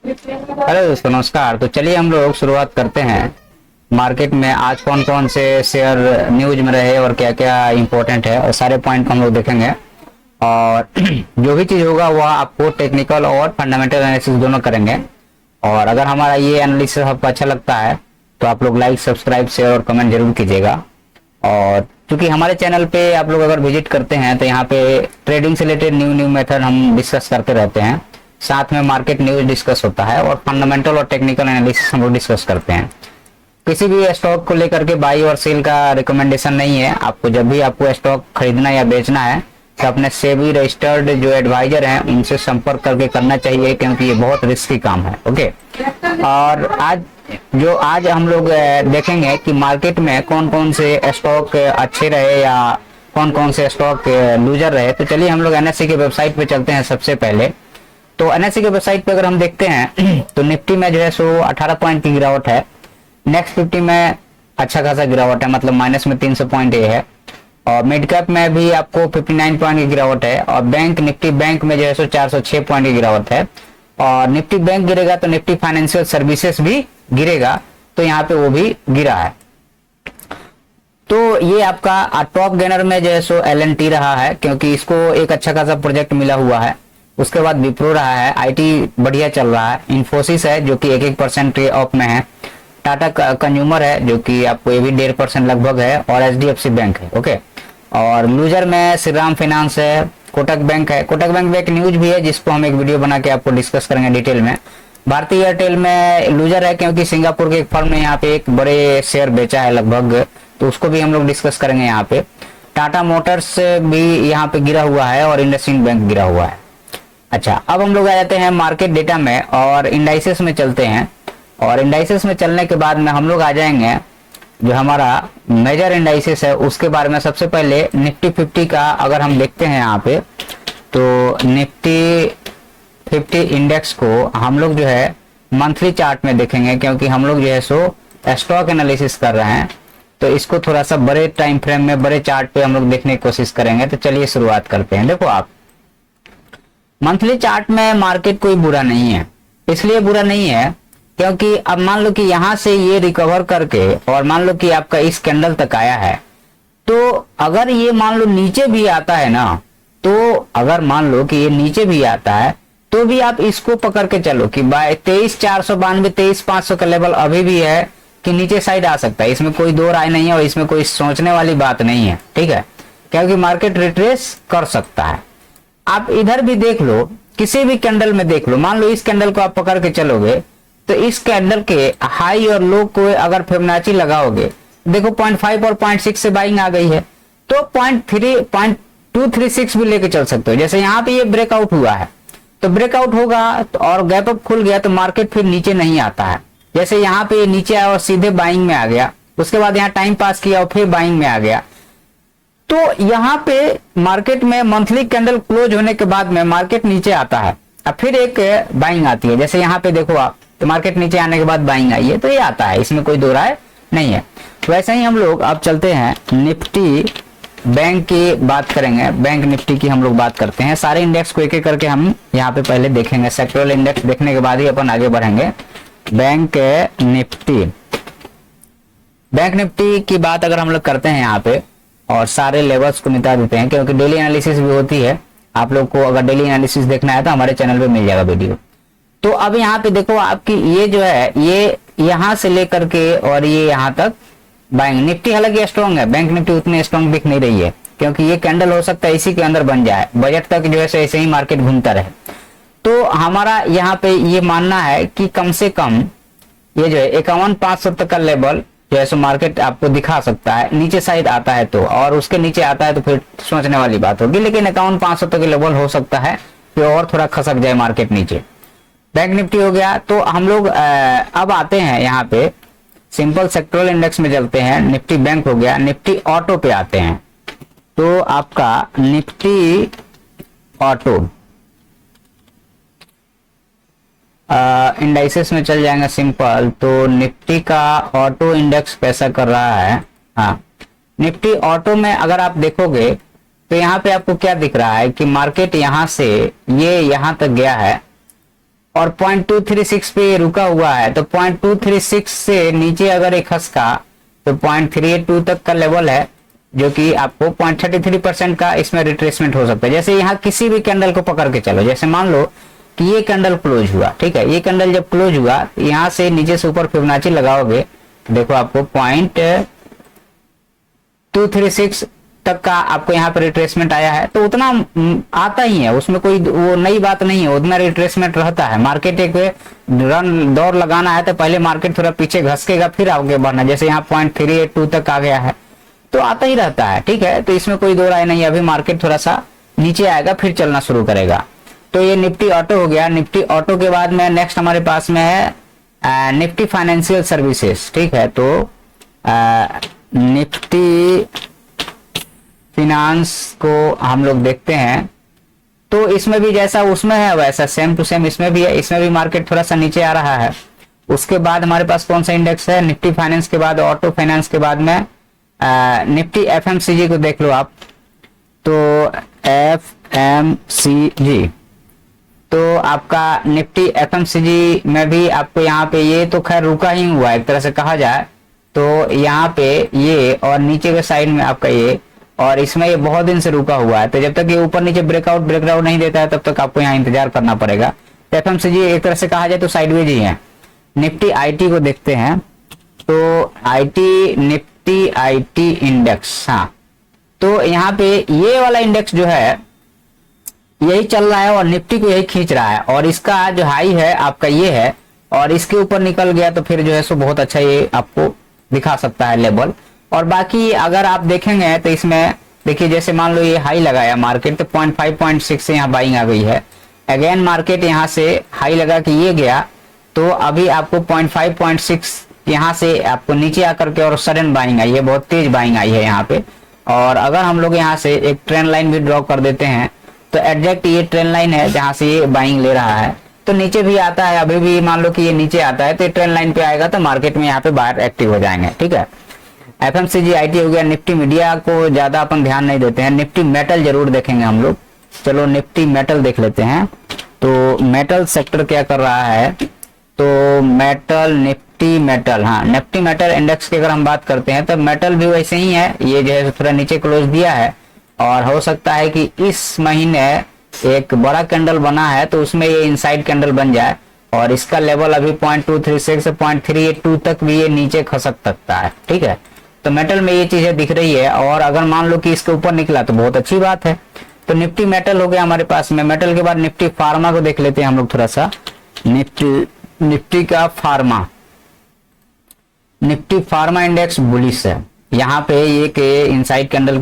Hello दोस्तों, नमस्कार। तो चलिए हम लोग शुरुआत करते हैं। मार्केट में आज कौन कौन से शेयर न्यूज में रहे और क्या क्या इंपॉर्टेंट है, और सारे पॉइंट हम लोग देखेंगे। और जो भी चीज़ होगा वह आपको टेक्निकल और फंडामेंटल एनालिसिस दोनों करेंगे। और अगर हमारा ये एनालिसिस आपको अच्छा लगता है तो आप लोग लाइक, सब्सक्राइब, शेयर और कमेंट जरूर कीजिएगा। और क्योंकि हमारे चैनल पे आप लोग अगर विजिट करते हैं तो यहाँ पे ट्रेडिंग से रिलेटेड न्यू न्यू मेथड हम डिस्कस करते रहते हैं। साथ में मार्केट न्यूज डिस्कस होता है और फंडामेंटल और टेक्निकल एनालिसिस हम लोग डिस्कस करते हैं। किसी भी स्टॉक को लेकर के बाई और सेल का रिकमेंडेशन नहीं है। आपको जब भी आपको स्टॉक खरीदना या बेचना है तो अपने सेबी रजिस्टर्ड जो एडवाइजर हैं उनसे संपर्क करके करना चाहिए, क्योंकि ये बहुत रिस्की काम है। ओके। और आज हम लोग देखेंगे कि मार्केट में कौन कौन से स्टॉक अच्छे रहे या कौन कौन से स्टॉक लूजर रहे। तो चलिए हम लोग एनएससी की वेबसाइट पे चलते हैं। सबसे पहले तो एनएससी के वेबसाइट पे अगर हम देखते हैं तो निफ्टी में जो है सो 18 पॉइंट की गिरावट है। नेक्स्ट 50 में अच्छा खासा गिरावट है, मतलब माइनस में 300 पॉइंट ये है। और मिड कैप में भी आपको 59 पॉइंट की गिरावट है। और निफ्टी बैंक में जो है सो 406 पॉइंट की गिरावट है। और निफ्टी बैंक गिरेगा तो निफ्टी फाइनेंशियल सर्विसेज भी गिरेगा, तो यहाँ पे वो भी गिरा है। तो ये आपका टॉप गेनर में जो है सो एलएनटी रहा है, क्योंकि इसको एक अच्छा खासा प्रोजेक्ट मिला हुआ है। उसके बाद विप्रो रहा है, आईटी बढ़िया चल रहा है। इन्फोसिस है जो कि 1% ऑफ में है। टाटा कंज्यूमर है जो कि आपको ये भी 1.5% लगभग है। और एचडीएफसी बैंक है। ओके। और लूजर में श्रीराम फाइनेंस है, कोटक बैंक है। कोटक बैंक में एक न्यूज भी है जिसको हम एक वीडियो बना के आपको डिस्कस करेंगे डिटेल में। भारतीय एयरटेल में लूजर है क्योंकि सिंगापुर के एक फर्म ने यहाँ पे एक बड़े शेयर बेचा है लगभग, तो उसको भी हम लोग डिस्कस करेंगे यहाँ पे। टाटा मोटर्स भी यहाँ पे गिरा हुआ है और इंडसइंड बैंक गिरा हुआ है। अच्छा, अब हम लोग आ जाते हैं मार्केट डेटा में और इंडाइसेस में चलते हैं। और इंडाइसेस में चलने के बाद में हम लोग आ जाएंगे जो हमारा मेजर इंडाइसेस है उसके बारे में। सबसे पहले निफ्टी 50 का अगर हम देखते हैं यहाँ पे, तो निफ्टी 50 इंडेक्स को हम लोग जो है मंथली चार्ट में देखेंगे, क्योंकि हम लोग जो है सो स्टॉक एनालिसिस कर रहे हैं। तो इसको थोड़ा सा बड़े टाइम फ्रेम में, बड़े चार्ट पे हम लोग देखने की कोशिश करेंगे। तो चलिए शुरुआत करते हैं। देखो आप, मंथली चार्ट में मार्केट कोई बुरा नहीं है। इसलिए बुरा नहीं है क्योंकि अब मान लो कि यहां से ये रिकवर करके और मान लो कि आपका इस कैंडल तक आया है, तो अगर ये मान लो नीचे भी आता है ना, तो अगर मान लो कि ये नीचे भी आता है तो भी आप इसको पकड़ के चलो कि 23,492 23,500 का लेवल अभी भी है कि नीचे साइड आ सकता है। इसमें कोई दो राय नहीं है और इसमें कोई सोचने वाली बात नहीं है। ठीक है, क्योंकि मार्केट रिट्रेस कर सकता है। आप इधर भी देख लो, किसी भी कैंडल में देख लो, मान लो इस कैंडल को आप पकड़ के चलोगे तो इस कैंडल के हाई और लो को अगर फिबोनाची लगाओगे, देखो 0.5 और 0.6 से बाइंग आ गई है, तो 0.236 भी लेके चल सकते हो। जैसे यहाँ पे ये ब्रेकआउट हुआ है, तो ब्रेकआउट होगा तो और गैप अप खुल गया तो मार्केट फिर नीचे नहीं आता है। जैसे यहाँ पे नीचे आया और सीधे बाइंग में आ गया, उसके बाद यहाँ टाइम पास किया और फिर बाइंग में आ गया। तो यहाँ पे मार्केट में मंथली कैंडल क्लोज होने के बाद में मार्केट नीचे आता है, अब फिर एक बाइंग आती है। जैसे यहाँ पे देखो आप, तो मार्केट नीचे आने के बाद बाइंग आई है, तो ये आता है, इसमें कोई दो राय नहीं है। वैसे ही हम लोग अब चलते हैं निफ्टी बैंक की बात करेंगे। बैंक निफ्टी की हम लोग बात करते हैं। सारे इंडेक्स को एक एक करके हम यहाँ पे पहले देखेंगे। सेक्टोरल इंडेक्स देखने के बाद ही अपन आगे बढ़ेंगे। बैंक निफ्टी की बात अगर हम लोग करते हैं यहाँ पे, और सारे लेवल्स को मिटा देते हैं, क्योंकि डेली एनालिसिस भी होती है। आप लोग को अगर डेली एनालिसिस देखना है तो हमारे चैनल पे मिल जाएगा वीडियो। तो अब यहाँ पे देखो आपकी ये जो है, ये यहाँ से लेकर के और ये यहाँ तक बाइंग। निफ्टी हालांकि स्ट्रॉन्ग है, बैंक निफ्टी उतनी स्ट्रॉन्ग दिख नहीं रही है, क्योंकि ये कैंडल हो सकता है इसी के अंदर बन जाए, बजट तक जो है ऐसे ही मार्केट घूमता रहे। तो हमारा यहाँ पे ये मानना है कि कम से कम ये जो है 51,500 तक का लेवल जो है सो मार्केट आपको दिखा सकता है। नीचे साइड आता है तो, और उसके नीचे आता है तो फिर सोचने वाली बात होगी, लेकिन 51,500 तक लेवल हो सकता है कि और थोड़ा खसक जाए मार्केट नीचे। बैंक निफ्टी हो गया। तो हम लोग अब आते हैं यहाँ पे सिंपल सेक्टोरल इंडेक्स में चलते हैं। निफ्टी बैंक हो गया, निफ्टी ऑटो पे आते हैं। तो आपका निफ्टी ऑटो इंडाइसेस में चल जाएंगे सिंपल। तो निफ्टी का ऑटो इंडेक्स कैसा कर रहा है। हाँ, निफ्टी ऑटो में अगर आप देखोगे तो यहाँ पे आपको क्या दिख रहा है कि मार्केट यहाँ से ये यहाँ तक गया है और 0.236 पे ये रुका हुआ है, तो 0.236 से नीचे अगर एक खसका तो 0.382 तक का लेवल है, जो कि आपको 0.33% का इसमें रिट्रेसमेंट हो सकता है। जैसे यहाँ किसी भी कैंडल को पकड़ के चलो, जैसे मान लो कि ये कैंडल क्लोज हुआ, ठीक है, ये कैंडल जब क्लोज हुआ यहाँ से नीचे से ऊपर फिबोनाची लगाओगे तो देखो आपको 0.236 तक का आपको यहाँ पर रिट्रेसमेंट आया है। तो उतना आता ही है, उसमें कोई वो नई बात नहीं है, उतना रिट्रेसमेंट रहता है। मार्केट एक रन दौड़ लगाना है तो पहले मार्केट थोड़ा पीछे घसकेगा फिर आगे बढ़ना, जैसे यहाँ 0.382 तक आ गया है तो आता ही रहता है, ठीक है। तो इसमें कोई दो राय नहीं है, अभी मार्केट थोड़ा सा नीचे आएगा फिर चलना शुरू करेगा। तो ये निफ्टी ऑटो हो गया। निफ्टी ऑटो के बाद में नेक्स्ट हमारे पास में है निफ्टी फाइनेंशियल सर्विसेज, ठीक है। तो निफ्टी फिनांस को हम लोग देखते हैं, तो इसमें भी जैसा उसमें है वैसा सेम टू सेम इसमें भी है। इसमें भी मार्केट थोड़ा सा नीचे आ रहा है। उसके बाद हमारे पास कौन सा इंडेक्स है, निफ्टी फाइनेंस के बाद ऑटो फाइनेंस के बाद में निफ्टी एफएमसीजी को देख लो आप। तो एफएमसीजी, तो आपका निफ्टी एफएमसीजी में भी आपको यहाँ पे ये तो खैर रुका ही हुआ है एक तरह से कहा जाए, तो यहाँ पे ये और नीचे के साइड में आपका ये, और इसमें ये बहुत दिन से रुका हुआ है। तो जब तक ये ऊपर नीचे ब्रेकआउट नहीं देता है तब तक आपको यहाँ इंतजार करना पड़ेगा। तो एफएमसीजी एक तरह से कहा जाए तो साइडवेज ही है। निफ्टी आईटी को देखते हैं, तो आईटी निफ्टी आईटी इंडेक्स, हाँ, तो यहाँ पे ये वाला इंडेक्स जो है यही चल रहा है और निफ्टी को यही खींच रहा है, और इसका जो हाई है आपका ये है, और इसके ऊपर निकल गया तो फिर जो है सो बहुत अच्छा ये आपको दिखा सकता है लेवल। और बाकी अगर आप देखेंगे तो इसमें देखिए, जैसे मान लो ये हाई लगाया मार्केट तो 0.5.6 से यहाँ बाइंग आ गई है। अगेन मार्केट यहाँ से हाई लगा कि ये गया, तो अभी आपको 0.5.6 यहाँ से आपको नीचे आकर के और सडन बाइंग आई है, बहुत तेज बाइंग आई है यहाँ पे। और अगर हम लोग यहाँ से एक ट्रेंड लाइन भी ड्रॉ कर देते हैं तो एग्जैक्ट ये ट्रेंड लाइन है जहां से ये बाइंग ले रहा है, तो नीचे भी आता है। अभी भी मान लो कि ये नीचे आता है तो ये ट्रेंड लाइन पे आएगा तो मार्केट में यहाँ पे बाहर एक्टिव हो जाएंगे, ठीक है। एफएमसीजी आईटी हो गया। निफ्टी मीडिया को ज्यादा अपन ध्यान नहीं देते हैं, निफ्टी मेटल जरूर देखेंगे हम लोग। चलो निफ्टी मेटल देख लेते हैं। तो मेटल सेक्टर क्या कर रहा है, तो मेटल निफ्टी मेटल, हाँ, निफ्टी मेटल इंडेक्स की अगर हम बात करते हैं तो मेटल भी वैसे ही है, ये जो है थोड़ा नीचे क्लोज दिया है, और हो सकता है कि इस महीने एक बड़ा कैंडल बना है तो उसमें ये इनसाइड कैंडल बन जाए, और इसका लेवल अभी 0.236 से 0.382 तक भी ये नीचे खसक सकता है, ठीक है। तो मेटल में ये चीजें दिख रही है, और अगर मान लो कि इसके ऊपर निकला तो बहुत अच्छी बात है। तो निफ्टी मेटल हो गया हमारे पास में। मेटल के बाद निफ्टी फार्मा को देख लेते हैं हम लोग थोड़ा सा। निफ्टी का pharma, Nifty pharma index bullish है। यहाँ पे ये के इनसाइड कैंडल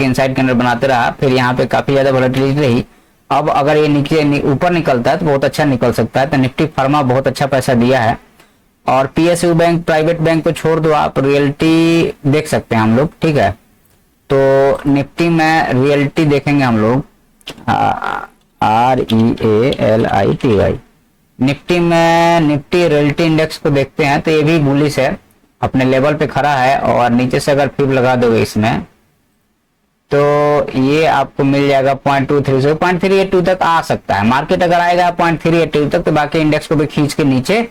बनाते रहा, फिर यहाँ पे काफी ज्यादा वोलेटिलिटी रही। अब अगर ये नीचे ऊपर निकलता है तो बहुत अच्छा निकल सकता है। तो निफ्टी फार्मा बहुत अच्छा पैसा दिया है। और पीएसयू बैंक, प्राइवेट बैंक को छोड़ दो, आप रियल्टी देख सकते हैं हम लोग, ठीक है। तो निफ्टी में रियल्टी देखेंगे हम लोग, REALITY। निफ्टी में निफ्टी रियल्टी इंडेक्स को देखते हैं तो ये भी बुलिश है, अपने लेवल पे खड़ा है, और नीचे से अगर फिब लगा दोगे इसमें तो ये आपको मिल जाएगा 0.23 से 0.382 तक आ सकता है। मार्केट अगर आएगा 0.382 तक तो बाकी इंडेक्स को भी खींच के नीचे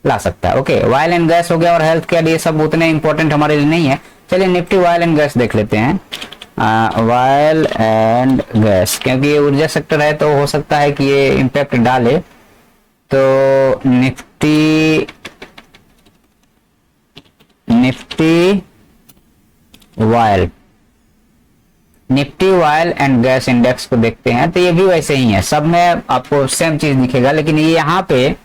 ला सकता है। ओके, ऑयल एंड गैस हो गया, और हेल्थ केयर, ये सब उतने इंपॉर्टेंट हमारे लिए नहीं है। चलिए निफ्टी ऑयल एंड गैस देख लेते हैं। ऑयल एंड गैस, क्योंकि ये ऊर्जा सेक्टर है तो हो सकता है कि ये इम्पैक्ट डाले। तो Nifty oil and gas index को देखते हैं तो ये भी वैसे ही है, सब में आपको सेम चीज दिखेगा। लेकिन ये यहाँ पे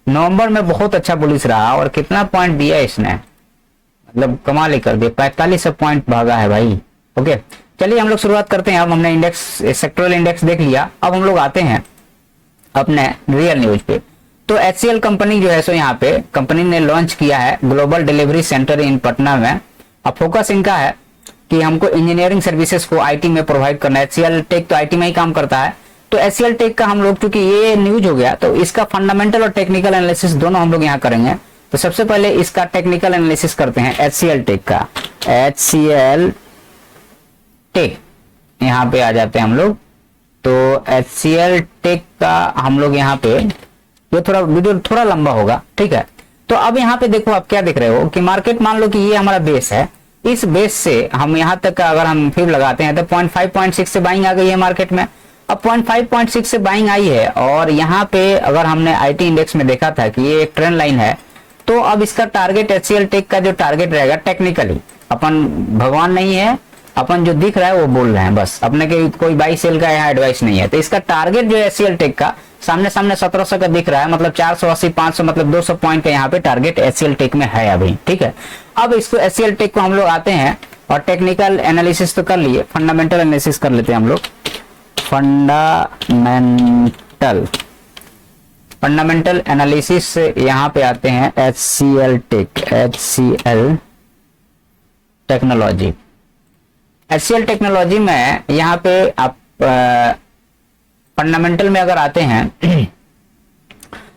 नवंबर में बहुत अच्छा बुलिश रहा, और कितना पॉइंट दिया इसने, मतलब कमाल ही कर दिया, 45 पॉइंट भागा है भाई। ओके, चलिए हम लोग शुरुआत करते हैं। अब हमने इंडेक्स, सेक्टरल इंडेक्स देख लिया, अब हम लोग आते हैं अपने रियल न्यूज पे। तो HCL कंपनी जो है सो यहाँ पे कंपनी ने लॉन्च किया है ग्लोबल डिलीवरी सेंटर इन पटना में। अब फोकस इनका है कि हमको इंजीनियरिंग सर्विसेज को आईटी में प्रोवाइड करना है। HCL टेक तो आईटी में ही काम करता है, तो HCL टेक का हम लोग, चूंकि ये न्यूज हो गया तो इसका फंडामेंटल और टेक्निकल एनालिसिस दोनों हम लोग यहाँ करेंगे। तो सबसे पहले इसका टेक्निकल एनालिसिस करते हैं HCL टेक का। HCL टेक यहाँ पे आ जाते हैं हम लोग। तो HCL टेक का हम लोग यहाँ पे ये थोड़ा वीडियो थोड़ा लंबा होगा, ठीक है। तो अब यहाँ पे देखो आप क्या देख रहे हो कि मार्केट, मान लो कि ये हमारा बेस है, इस बेस से हम यहाँ तक का अगर हम फिर लगाते हैं तो 0.5 0.6 से बाइंग आ गई है मार्केट में। अब 0.5 0.6 से बाइंग आई है और यहाँ पे अगर हमने आईटी इंडेक्स में देखा था कि ये एक ट्रेंड लाइन है, तो अब इसका टारगेट HCL टेक का जो टारगेट रहेगा, टेक्निकली अपन भगवान नहीं है, अपन जो दिख रहा है वो बोल रहे हैं बस, अपने के कोई बाई सेल का यहाँ एडवाइस नहीं है। तो इसका टारगेट जो है HCL टेक का सामने 1700 का दिख रहा है, मतलब 480 500 मतलब 200 पॉइंट का यहाँ पे टारगेट HCL टेक में है अभी, ठीक है। अब इसको HCL टेक को हम लोग आते हैं और टेक्निकल एनालिसिस तो कर लिए, फंडामेंटल एनालिसिस कर लेते हैं हम लोग। फंडामेंटल एनालिसिस यहाँ पे आते हैं HCL टेक्नोलॉजी में यहाँ पे आप फंडामेंटल में अगर आते हैं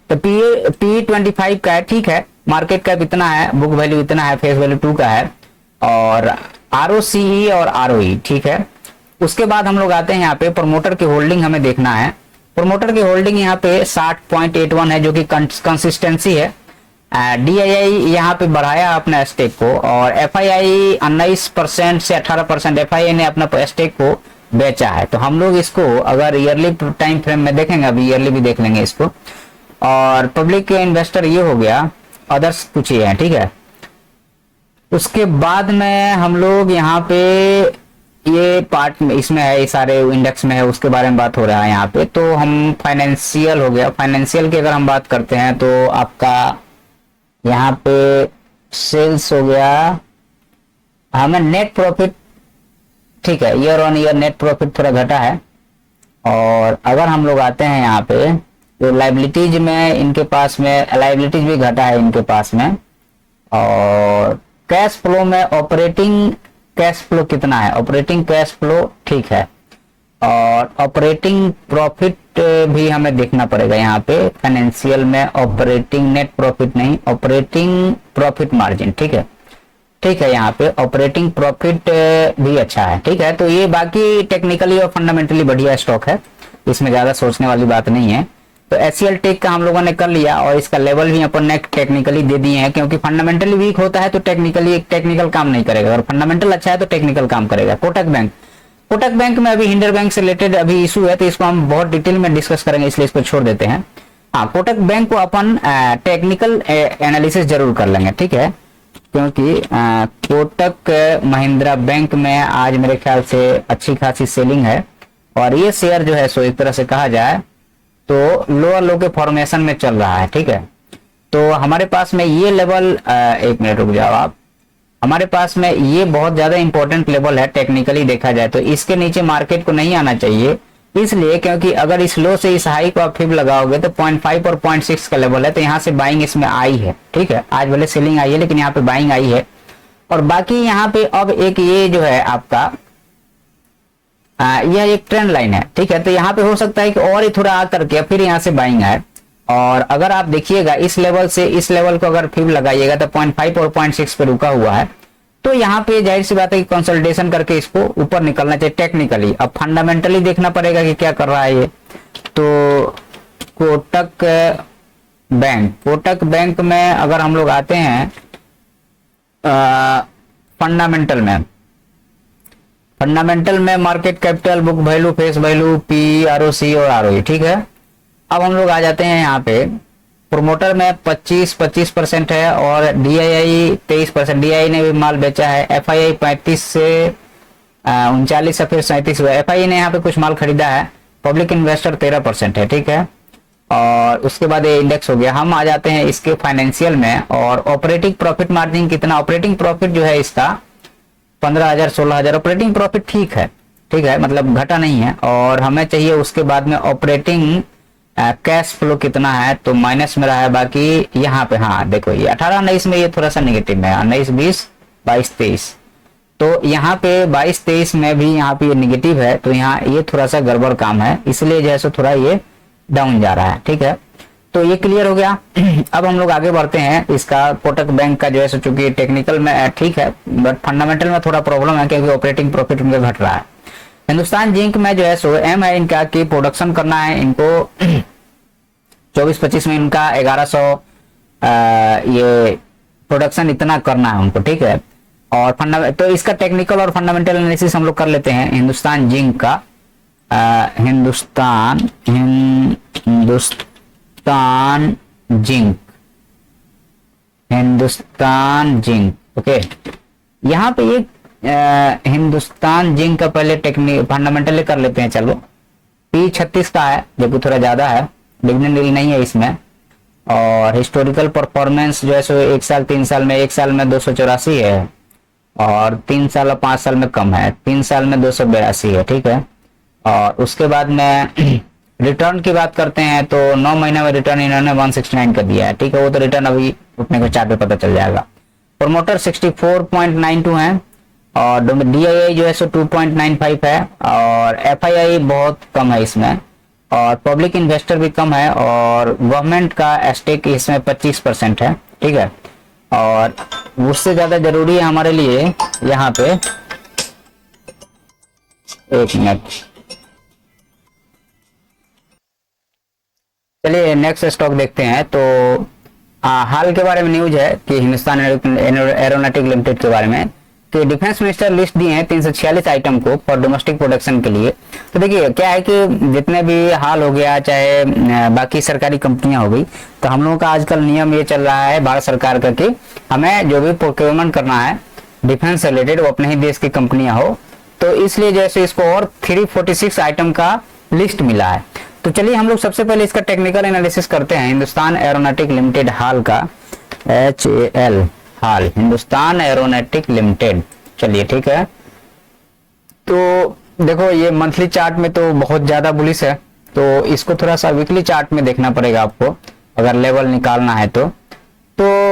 तो PE 25 का है, ठीक है। मार्केट कैप इतना है, बुक वैल्यू इतना है, फेस वैल्यू 2 का है, और ROCE और ROE, ठीक है। उसके बाद हम लोग आते हैं यहाँ पे प्रमोटर की होल्डिंग हमें देखना है। प्रमोटर की होल्डिंग यहाँ पे 60.81 है जो कि कंसिस्टेंसी है। DII यहाँ पे बढ़ाया अपना स्टेक को, और FII 19% से 18% FII ने अपना स्टेक को बेचा है। तो हम लोग इसको अगर ईयरली टाइम फ्रेम में देखेंगे, अभी ईयरली भी देख लेंगे इसको। और पब्लिक के इन्वेस्टर ये हो गया, अदर्स कुछ ही है, ठीक है। उसके बाद में हम लोग यहाँ पे ये पार्ट में इसमें है, ये सारे इंडेक्स में है, उसके बारे में बात हो रहा है यहाँ पे। तो हम फाइनेंशियल हो गया, फाइनेंशियल की अगर हम बात करते हैं तो आपका यहाँ पे सेल्स हो गया, हमें नेट प्रॉफिट, ठीक है, year on year net profit थोड़ा घटा है। और अगर हम लोग आते हैं यहाँ पे तो लाइबिलिटीज में इनके पास में लाइबिलिटीज भी घटा है इनके पास में। और कैश फ्लो में ऑपरेटिंग कैश फ्लो कितना है, ऑपरेटिंग कैश फ्लो ठीक है, और ऑपरेटिंग प्रॉफिट भी हमें देखना पड़ेगा यहाँ पे फाइनेंशियल में। ऑपरेटिंग नेट प्रॉफिट नहीं, ऑपरेटिंग प्रॉफिट मार्जिन, ठीक है, ठीक है। यहाँ पे ऑपरेटिंग प्रॉफिट भी अच्छा है, ठीक है। तो ये बाकी टेक्निकली और फंडामेंटली बढ़िया स्टॉक है, इसमें ज्यादा सोचने वाली बात नहीं है। तो HCL टेक का हम लोगों ने कर लिया, और इसका लेवल भी अपन ने टेक्निकली दे दिए हैं, क्योंकि फंडामेंटली वीक होता है तो टेक्निकली एक टेक्निकल काम नहीं करेगा, और फंडामेंटल अच्छा है तो टेक्निकल काम करेगा। कोटक बैंक में अभी हिंडर बैंक से रिलेटेड अभी इशू है, तो इसको हम बहुत डिटेल में डिस्कस करेंगे, इसलिए इसको छोड़ देते हैं। हाँ, कोटक बैंक को अपन टेक्निकल एनालिसिस जरूर कर लेंगे, ठीक है, क्योंकि कोटक महिंद्रा बैंक में आज मेरे ख्याल से अच्छी खासी सेलिंग है, और ये शेयर जो है सो एक तरह से कहा जाए तो लोअर लो के फॉर्मेशन में चल रहा है, ठीक है। तो हमारे पास में ये लेवल, एक मिनट रुक जाओ आप, हमारे पास में ये बहुत ज्यादा इंपॉर्टेंट लेवल है टेक्निकली देखा जाए तो। इसके नीचे मार्केट को नहीं आना चाहिए, इसलिए क्योंकि अगर इस लो से इस हाई को आप फिर लगाओगे तो 0.5 और 0.6 का लेवल है, तो यहाँ से बाइंग इसमें आई है, ठीक है। आज भले सेलिंग आई है लेकिन यहाँ पे बाइंग आई है। और बाकी यहाँ पे अब एक ये जो है आपका यह एक ट्रेंड लाइन है, ठीक है। तो यहाँ पे हो सकता है कि और ही थोड़ा आकर के फिर यहाँ से बाइंग आए, और अगर आप देखिएगा इस लेवल से इस लेवल को अगर फिर लगाइएगा तो 0.5 और 0.6 पे रुका हुआ है, तो यहाँ पे जाहिर सी बात है कि कंसोलिडेशन करके इसको ऊपर निकलना चाहिए टेक्निकली। अब फंडामेंटली देखना पड़ेगा कि क्या कर रहा है ये। तो कोटक बैंक में अगर हम लोग आते हैं फंडामेंटल में market capital, book value, face value, P, ROC और ROE, ठीक है। अब हम लोग आ जाते हैं यहाँ पे प्रोमोटर में 25% है, और DII 23%, DII ने भी माल बेचा है। FII 35 से 39 से फिर 37 हुआ। FII ने यहाँ पे कुछ माल खरीदा है। पब्लिक इन्वेस्टर 13% है, ठीक है। और उसके बाद ये इंडेक्स हो गया। हम आ जाते हैं इसके फाइनेंशियल में, और ऑपरेटिंग प्रॉफिट मार्जिन कितना, ऑपरेटिंग प्रॉफिट जो है इसका 15,000 16,000 ऑपरेटिंग प्रॉफिट ठीक है, ठीक है, मतलब घटा नहीं है। और हमें चाहिए उसके बाद में ऑपरेटिंग कैश फ्लो कितना है, तो माइनस में रहा है। बाकी यहाँ पे हाँ देखो ये 18-19 में ये थोड़ा सा नेगेटिव है, 19 20 22 23, तो यहाँ पे 22 23 में भी यहाँ पे ये नेगेटिव है, तो यहाँ ये थोड़ा सा गड़बड़ काम है, इसलिए जो है सो थोड़ा ये डाउन जा रहा है, ठीक है। तो ये क्लियर हो गया। अब हम लोग आगे बढ़ते हैं। इसका कोटक बैंक का जो है सो चूंकि टेक्निकल में ठीक है, बट फंडामेंटल में थोड़ा प्रॉब्लम है, क्योंकि ऑपरेटिंग प्रॉफिट उनका घट रहा है। हिंदुस्तान जिंक में जो है सो एम है इनका कि प्रोडक्शन करना है इनको 24-25 में इनका 1100 ये प्रोडक्शन इतना करना है उनको, ठीक है। और तो इसका टेक्निकल और फंडामेंटल एनालिसिस हम लोग कर लेते हैं हिंदुस्तान जिंक का। Hindustan zinc, okay. यहाँ पे एक हिंदुस्तान जिंक का पहले टेक्निक फंडामेंटल कर लेते हैं। चलो P36 का है जो कि थोड़ा ज्यादा है, डिविडेंड यील्ड नहीं है इसमें। और हिस्टोरिकल परफॉर्मेंस जो है सो 1 साल 3 साल में, 1 साल में 284 है और 3 साल और 5 साल में कम है, 3 साल में 282 है, ठीक है। और उसके बाद में रिटर्न की बात करते हैं तो 9 महीने में रिटर्न इन्होंने 169 का दिया है, ठीक है। वो तो रिटर्न अभी उठने को चार्ट पे पता चल जाएगा। प्रोमोटर 64.92 है और DII जो है सो 2.95 है और FII बहुत कम है इसमें और पब्लिक इन्वेस्टर भी कम है और गवर्नमेंट का स्टेक इसमें 25% है, ठीक है। और उससे ज्यादा जरूरी है हमारे लिए यहाँ पे, एक मिनट, चलिए नेक्स्ट स्टॉक देखते हैं। तो हाल के बारे में न्यूज है कि हिंदुस्तान एरोनॉटिक लिमिटेड के बारे में कि डिफेंस मिनिस्टर लिस्ट दिए हैं 346 आइटम को फॉर डोमेस्टिक प्रोडक्शन के लिए। तो देखिए क्या है कि जितने भी हाल हो गया चाहे बाकी सरकारी कंपनियां हो गई, तो हम लोगों का आजकल नियम ये चल रहा है भारत सरकार का कि हमें जो भी प्रोक्योरमेंट करना है डिफेंस रिलेटेड वो अपने ही देश की कंपनियां हो। तो इसलिए जैसे इसको और 346 आइटम का लिस्ट मिला है। तो चलिए हम लोग सबसे पहले इसका टेक्निकल एनालिसिस करते हैं हिंदुस्तान एरोनॉटिक लिमिटेड हाल का, HAL हाल, हिंदुस्तान एरोनॉटिक लिमिटेड। चलिए ठीक है, तो देखो ये मंथली चार्ट में तो बहुत ज्यादा बुलिश है, तो इसको थोड़ा सा वीकली चार्ट में देखना पड़ेगा आपको अगर लेवल निकालना है तो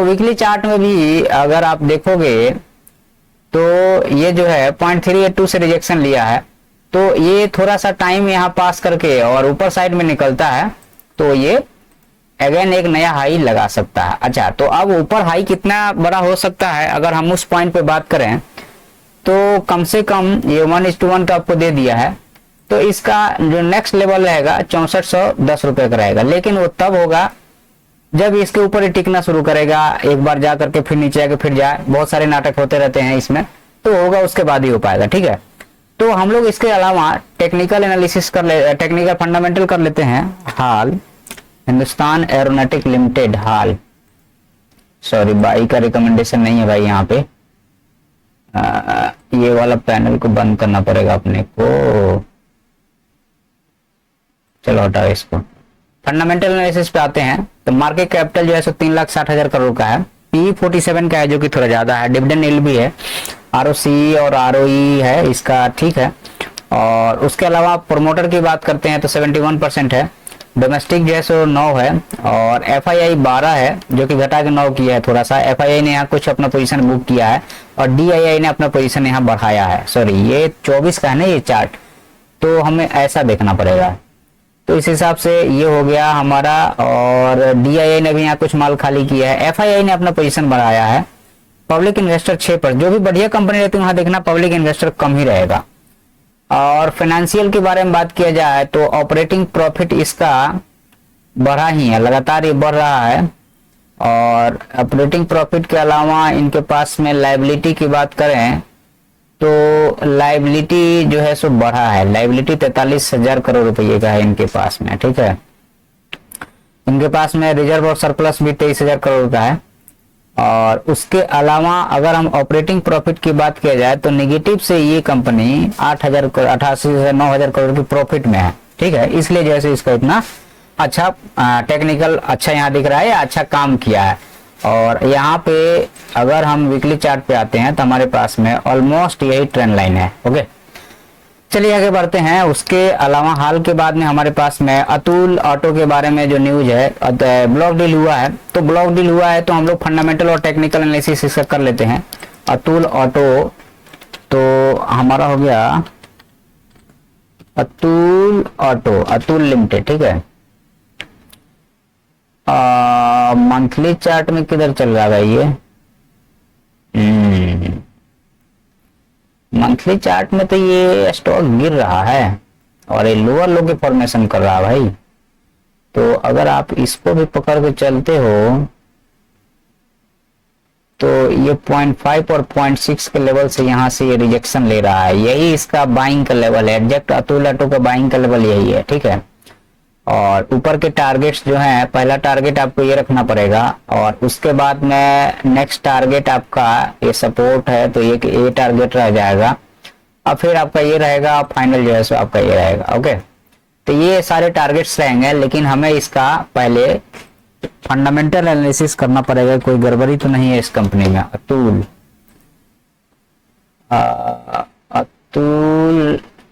वीकली चार्ट में भी अगर आप देखोगे तो ये जो है 0.382 से रिजेक्शन लिया है, तो ये थोड़ा सा टाइम यहाँ पास करके और ऊपर साइड में निकलता है तो ये अगेन एक नया हाई लगा सकता है। अच्छा, तो अब ऊपर हाई कितना बड़ा हो सकता है अगर हम उस पॉइंट पे बात करें तो कम से कम ये 1:1 का आपको दे दिया है, तो इसका जो नेक्स्ट लेवल रहेगा 6410 रुपए का रहेगा। लेकिन वो तब होगा जब इसके ऊपर ही टिकना शुरू करेगा, एक बार जा करके फिर नीचे आके फिर जाए, बहुत सारे नाटक होते रहते हैं इसमें, तो होगा उसके बाद ही हो पाएगा, ठीक है। तो हम लोग इसके अलावा टेक्निकल एनालिसिस टेक्निकल फंडामेंटल कर लेते हैं HAL, Hindustan aeronautic limited HAL. Sorry बाई का रिकमेंडेशन नहीं है भाई यहाँ पे, ये वाला पैनल को बंद करना पड़ेगा अपने को। चलो हटाओ इसको। फंडामेंटल एनालिसिस पे आते हैं तो मार्केट कैपिटल जो है 3,60,000 करोड़ का है, PE 47 का है जो कि थोड़ा ज्यादा है, डिविडेंड यील्ड भी है, ROC और ROE है इसका, ठीक है। और उसके अलावा प्रोमोटर की बात करते हैं तो 71% है, डोमेस्टिक जो है सो 9 है और FII 12 है जो कि घटा के 9 किया है थोड़ा सा। FII ने यहाँ कुछ अपना पोजीशन बुक किया है और DII ने अपना पोजीशन यहाँ बढ़ाया है। सॉरी ये 24 का है ना ये चार्ट, तो हमें ऐसा देखना पड़ेगा। तो इस हिसाब से ये हो गया हमारा, और DII ने भी यहाँ कुछ माल खाली किया है, FII ने अपना पोजीशन बढ़ाया है। पब्लिक इन्वेस्टर 6 पर, जो भी बढ़िया कंपनी रहती है वहां देखना पब्लिक इन्वेस्टर कम ही रहेगा। और फाइनेंशियल के बारे में बात किया जाए तो ऑपरेटिंग प्रॉफिट इसका बढ़ा ही है, लगातार ये बढ़ रहा है। और ऑपरेटिंग प्रॉफिट के अलावा इनके पास में लायबिलिटी की बात करें तो लायबिलिटी जो है सो बढ़ा है, लायबिलिटी 43,000 करोड़ रुपए का है इनके पास में, ठीक है। इनके पास में रिजर्व और सरप्लस भी 23,000 करोड़ का है। और उसके अलावा अगर हम ऑपरेटिंग प्रॉफिट की बात किया जाए तो नेगेटिव से ये कंपनी 88 से 9,000 करोड़ की प्रॉफिट में है, ठीक है। इसलिए जैसे इसका इतना अच्छा टेक्निकल अच्छा यहाँ दिख रहा है, अच्छा काम किया है। और यहाँ पे अगर हम वीकली चार्ट पे आते हैं तो हमारे पास में ऑलमोस्ट यही ट्रेंड लाइन है, ओके। चलिए आगे बढ़ते हैं। उसके अलावा हाल के बाद में हमारे पास में अतुल ऑटो के बारे में जो न्यूज है, ब्लॉक डील हुआ है, तो ब्लॉक डील हुआ है तो हम लोग फंडामेंटल और टेक्निकल एनालिसिस इसका कर लेते हैं। अतुल ऑटो तो हमारा हो गया अतुल ऑटो, अतुल लिमिटेड, ठीक है। मंथली चार्ट में किधर चल रहा है ये? मंथली चार्ट में तो ये स्टॉक गिर रहा है और ये लोअर लो की फॉर्मेशन कर रहा है भाई, तो अगर आप इसको भी पकड़ के चलते हो तो ये 0.5 और 0.6 के लेवल से यहाँ से ये रिजेक्शन ले रहा है, यही इसका बाइंग का लेवल है। एग्जैक्ट अतुल ऑटो का बाइंग का लेवल यही है, ठीक है। और ऊपर के टारगेट्स जो हैं, पहला टारगेट आपको ये रखना पड़ेगा और उसके बाद में नेक्स्ट टारगेट आपका ये सपोर्ट है तो ये टारगेट रह जाएगा और फिर आपका ये रहेगा, फाइनल जो है सो आपका ये रहेगा। ओके, तो ये सारे टारगेट्स रहेंगे, लेकिन हमें इसका पहले फंडामेंटल एनालिसिस करना पड़ेगा, कोई गड़बड़ी तो नहीं है इस कंपनी में।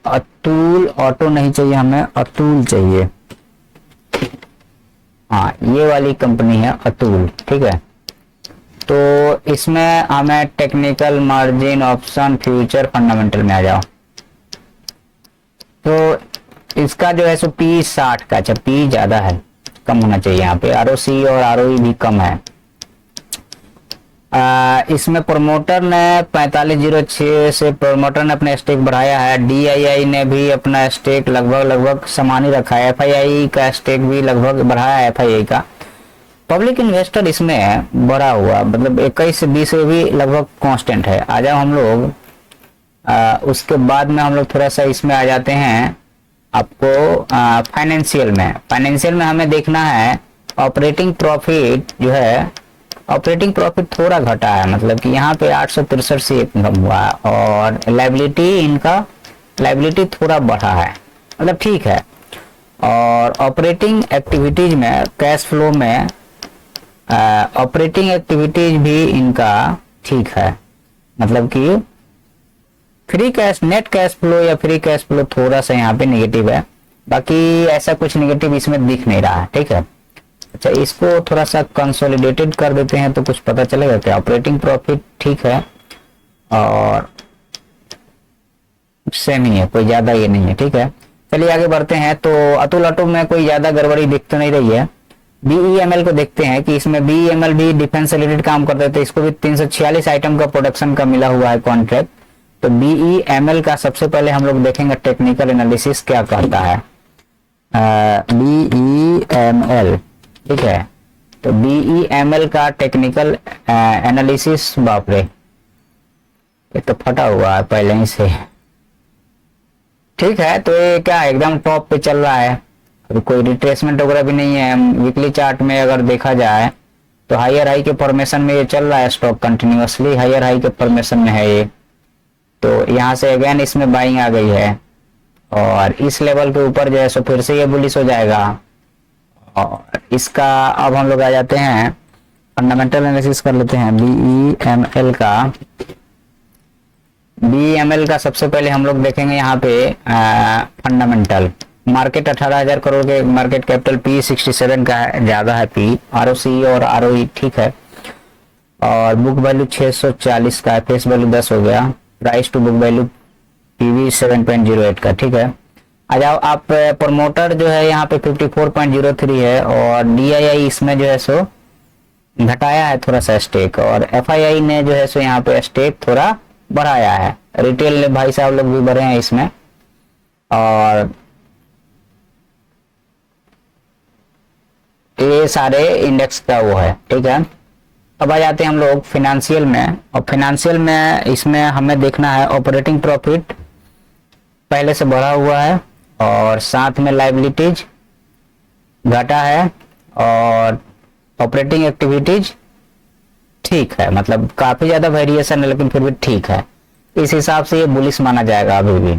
अतुल ऑटो नहीं चाहिए हमें, अतुल चाहिए। हाँ, ये वाली कंपनी है अतुल, ठीक है। तो इसमें हमें technical, margin, option, future, fundamental में आ जाओ। तो इसका जो है सो पी 60 का, अच्छा पी ज्यादा है, कम होना चाहिए यहाँ पे। आरओसी और आरओई भी कम है। इसमें प्रमोटर ने 4506 से प्रमोटर ने अपना स्टेक बढ़ाया है। डीआईआई ने भी अपना स्टेक लगभग समान ही रखा है। एफआईआई का स्टेक भी लगभग बढ़ाया है एफआईआई का। पब्लिक इन्वेस्टर इसमें बढ़ा हुआ, मतलब 21 से 20 भी लगभग कांस्टेंट है। आ जाओ हम लोग उसके बाद में हम लोग थोड़ा सा इसमें आ जाते हैं आपको फाइनेंशियल में हमें देखना है ऑपरेटिंग प्रॉफिट जो है, ऑपरेटिंग प्रॉफिट थोड़ा घटा है, मतलब कि यहाँ पे 863 से कम हुआ है और लाइबिलिटी थोड़ा बढ़ा है, मतलब ठीक है। और ऑपरेटिंग एक्टिविटीज में, कैश फ्लो में ऑपरेटिंग एक्टिविटीज भी इनका ठीक है, मतलब कि free cash, net cash flow या फ्री कैश फ्लो थोड़ा सा यहाँ पे नेगेटिव है, बाकी ऐसा कुछ नेगेटिव इसमें दिख नहीं रहा है, ठीक है। अच्छा, इसको थोड़ा सा कंसोलिडेटेड कर देते हैं तो कुछ पता चलेगा क्या। ऑपरेटिंग प्रॉफिट ठीक है और सेम ही है, कोई ज्यादा ये नहीं है, ठीक है। चलिए आगे बढ़ते हैं। तो अतुल ऑटो में कोई ज्यादा गड़बड़ी दिख तो नहीं रही है। बीईएमएल को देखते हैं कि इसमें बीईएमएल भी डिफेंस रिलेटेड काम करते थे। इसको भी 346 आइटम का प्रोडक्शन का मिला हुआ है कॉन्ट्रैक्ट। तो बीईएमएल का सबसे पहले हम लोग देखेंगे टेक्निकल एनालिसिस क्या कहता है। बीईएमएल, ठीक है। तो बीईएमएल का टेक्निकल एनालिसिस, बाप रे ये तो फटा हुआ है पहले ही से, ठीक है। तो ये क्या एकदम टॉप पे चल रहा है, अभी कोई रिट्रेसमेंट वगैरह भी नहीं है। वीकली चार्ट में अगर देखा जाए तो हायर हाई के फॉर्मेशन में ये चल रहा है, स्टॉक कंटिन्यूअसली हायर हाई के फॉर्मेशन में है ये। तो यहाँ से अगेन इसमें बाइंग आ गई है और इस लेवल के ऊपर जो है सो फिर से ये बुलिश हो जाएगा। और इसका अब हम लोग आ जाते हैं फंडामेंटल एनालिसिस कर लेते हैं बीईएमएल का। बीईएमएल का सबसे पहले हम लोग देखेंगे यहाँ पे फंडामेंटल। मार्केट 18,000 करोड़ के मार्केट कैपिटल, पी 67 का है, ज्यादा है पी। आरओसी और आरओई ठीक है और बुक वैल्यू 640 का है, फेस वैल्यू 10 हो गया, price to book value PV 7.08 का, ठीक है। आ जाओ आप, प्रमोटर जो है यहाँ पे 54.03 है और डीआईआई इसमें जो है सो घटाया है थोड़ा सा स्टेक और एफआईआई ने जो है सो यहाँ पे स्टेक थोड़ा बढ़ाया है। रिटेल भाई साहब लोग भी बढ़े हैं इसमें। और ये सारे इंडेक्स का वो है, ठीक है। अब आ जाते हैं हम लोग फिनेंशियल में। और फिनेंशियल में इसमें हमें देखना है ऑपरेटिंग प्रॉफिट पहले से बढ़ा हुआ है और साथ में लायबिलिटीज घटा है और ऑपरेटिंग एक्टिविटीज ठीक है, मतलब काफी ज्यादा वेरिएशन है लेकिन फिर भी ठीक है। इस हिसाब से ये बुलिश माना जाएगा अभी भी।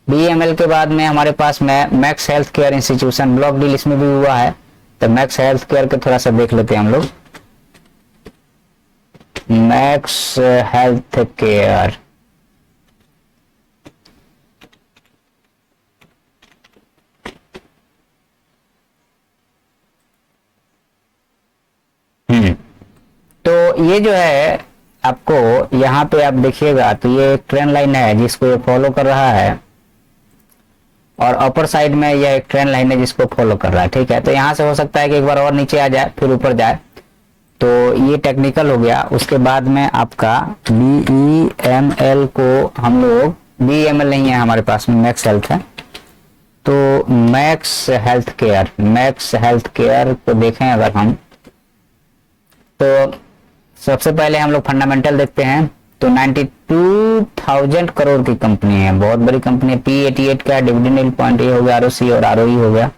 बीएमएल के बाद में हमारे पास में max health care institution, block deal इसमें भी हुआ है। तो मैक्स हेल्थ केयर के थोड़ा सा देख लेते हैं हम लोग। मैक्स हेल्थ केयर, तो ये जो है आपको यहाँ पे आप देखिएगा तो ये एक ट्रेंड लाइन है जिसको ये फॉलो कर रहा है और अपर साइड में यह एक ट्रेंड लाइन है जिसको फॉलो कर रहा है, ठीक है। तो यहाँ से हो सकता है कि एक बार और नीचे आ जाए फिर ऊपर जाए। तो ये टेक्निकल हो गया। उसके बाद में आपका बीईएमएल को हम लोग, बीईएमएल नहीं है हमारे पास में, मैक्स हेल्थ है। तो मैक्स हेल्थ केयर को देखें अगर हम, तो सबसे पहले हम लोग फंडामेंटल देखते हैं। तो 92,000 करोड़ की कंपनी है, बहुत बड़ी कंपनी है। P88 का डिविडेंड यील्ड पॉइंट ये हो गया, ROC और ROE हो गया।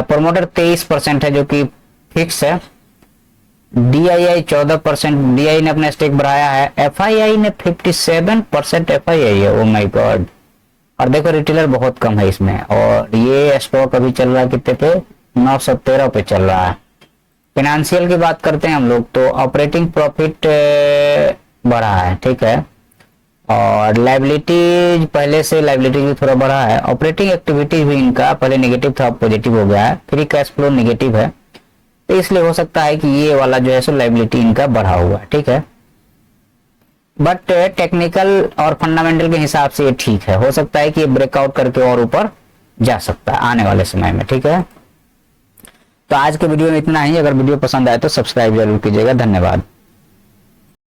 प्रमोटर 23% है जो कि फिक्स है। DII 14%, DII ने अपना स्टेक बढ़ाया है। FII ने 57% FII है, ओ माय गॉड। और देखो रिटेलर बहुत कम है इसमें, और ये स्टॉक अभी चल रहा है कितने पे, 913 पे चल रहा है। फाइनेंशियल की बात करते हैं हम लोग, तो ऑपरेटिंग प्रॉफिट बढ़ा है, ठीक है। और लाइबिलिटीज, पहले से लाइबिलिटीज भी थोड़ा बढ़ा है। ऑपरेटिंग एक्टिविटीज भी इनका पहले नेगेटिव था, पॉजिटिव हो गया है। फ्री कैश फ्लो नेगेटिव है, तो इसलिए हो सकता है कि ये वाला जो है सो लाइबिलिटी इनका बढ़ा हुआ है, ठीक है। बट टेक्निकल और फंडामेंटल के हिसाब से ये ठीक है, हो सकता है कि ये ब्रेकआउट करके और ऊपर जा सकता है आने वाले समय में, ठीक है। तो आज के वीडियो में इतना ही। अगर वीडियो पसंद आए तो सब्सक्राइब जरूर कीजिएगा। धन्यवाद।